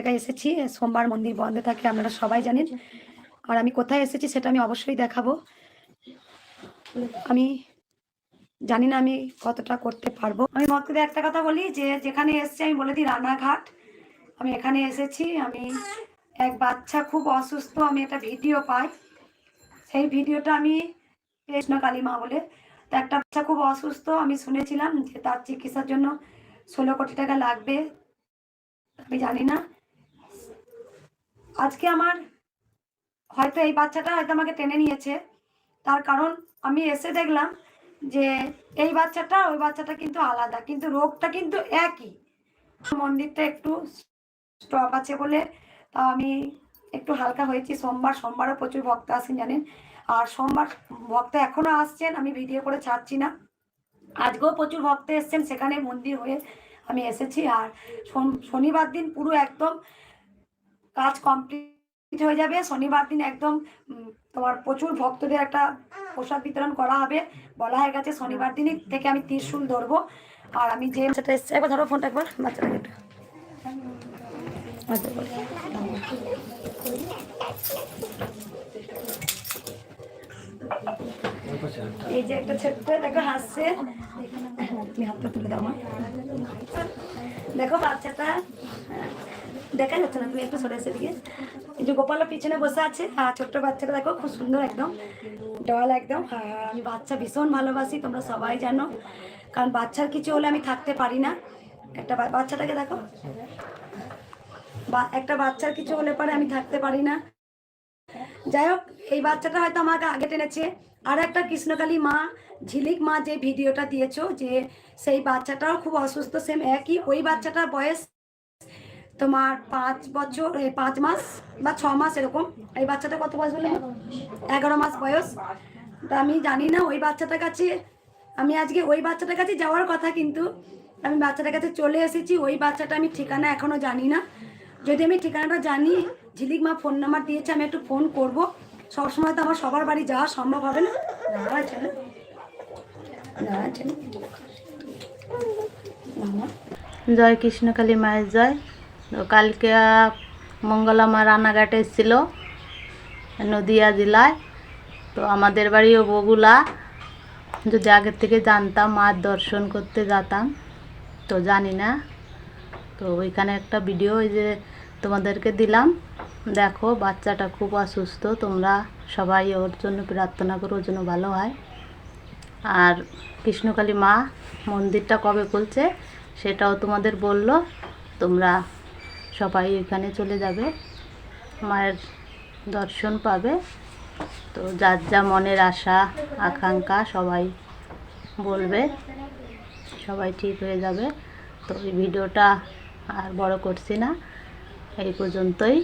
জায়গায় এসেছি। সোমবার মন্দির বন্ধ থাকে, আপনারা সবাই জানেন। আর আমি কোথায় এসেছি সেটা আমি অবশ্যই দেখাবো। আমি জানি না আমি কতটা করতে পারবো। আমি ভক্তদের একটা কথা বলি যে যেখানে এসেছি আমি বলে দিই রানাঘাট। আমি এখানে এসেছি, আমি এক বাচ্চা খুব অসুস্থ, আমি একটা ভিডিও পাই, সেই ভিডিওটা আমি কৃষ্ণ কালী মা বলে, তো একটা বাচ্চা খুব অসুস্থ, আমি শুনেছিলাম যে তার চিকিৎসার জন্য 16 কোটি টাকা লাগবে। আমি জানি না, আজকে আমার হয়তো এই বাচ্চাটা হয়তো আমাকে টেনে নিয়েছে, তার কারণ আমি এসে দেখলাম যে এই বাচ্চাটা ওই বাচ্চাটা কিন্তু আলাদা, কিন্তু রোগটা কিন্তু একই। মন্দিরটা একটু স্টপ আছে বলে তা আমি একটু হালকা হয়েছি। সোমবারও প্রচুর ভক্ত আসেন জানেন, আর সোমবার ভক্ত এখনো আসছেন, আমি ভিডিও করে ছাড়ছি না। আজকেও প্রচুর ভক্ত এসছেন, সেখানে মন্দির হয়ে আমি এসেছি। আর শনিবার দিন পুরো একদম কাজ কমপ্লিট হয়ে যাবে। শনিবার দিন একদম তোমার প্রচুর ভক্তদের একটা প্রসাদ বিতরণ করা হবে, বলা হয়ে গেছে। শনিবার দিনই থেকে আমি ত্রিশূল ধরবো। আর আমি যে বাচ্চাটা এসছে, একবার ধরো ফোনটা, একবার বাচ্চাটাকে একটু এই যে একটা ছোট্ট দেখো হাসছে, তুমি হাতটা তুলে দাও মা। দেখো বাচ্চাটা দেখা যাচ্ছে না, তুমি একটু সরে এসে দিকে। এই যে গোপালের পিছনে বসে আছে, আর ছোট্ট বাচ্চাটা দেখো খুব সুন্দর একদম ডল একদম। আমি বাচ্চা ভীষণ ভালোবাসি, তোমরা সবাই জানো, কারণ বাচ্চার কিছু হলে আমি থাকতে পারি না। একটা বাচ্চাটাকে দেখো, একটা বাচ্চার কিছু হলে পরে আমি থাকতে পারি না। যাই হোক, এই বাচ্চাটা হয়তো আমাকে আগে টেনেছে। আর একটা কৃষ্ণকালী মা, ঝিলিক মা যে ভিডিওটা দিয়েছো, যে সেই বাচ্চাটাও খুব অসুস্থ, সেম একই। ওই বাচ্চাটার বয়স তোমার 5 বছর 5 মাস বা 6 মাস এরকম। এই বাচ্চাটা কত বয়স বলে? 11 মাস বয়স। তা আমি জানি না ওই বাচ্চাটার কাছে, আমি আজকে ওই বাচ্চাটার কাছে যাওয়ার কথা, কিন্তু আমি বাচ্চাটার কাছে চলে এসেছি। ওই বাচ্চাটা আমি ঠিকানা এখনো জানি না। যদি আমি ঠিকানাটা জানি, ঝিলিক মা ফোন নাম্বার দিয়েছে, আমি একটু ফোন করব। সবসময় তো আমার সবার বাড়ি যাওয়া সম্ভব হবে না। জয় কৃষ্ণকালী মায়ের জয়। তো কালকে মঙ্গলা মা রানাঘাটে এসেছিল, নদিয়া জেলায়। তো আমাদের বাড়িও বগুলা। যদি আগের থেকে জানতাম মার দর্শন করতে যেতাম, তো জানি না। তো ওইখানে একটা ভিডিও ওই যে তোমাদেরকে দিলাম, দেখো বাচ্চাটা খুব অসুস্থ। তোমরা সবাই ওর জন্য প্রার্থনা করো, ওর জন্য ভালো হয়। আর কৃষ্ণকালী মা মন্দিরটা কবে খুলছে সেটাও তোমাদের বললো, তোমরা সবাই এখানে চলে যাবে, মায়ের দর্শন পাবে। তো যার যা মনের আশা আকাঙ্ক্ষা সবাই বলবে, সবাই ঠিক হয়ে যাবে। তো এই ভিডিওটা আর বড় করছি না, এই পর্যন্তই।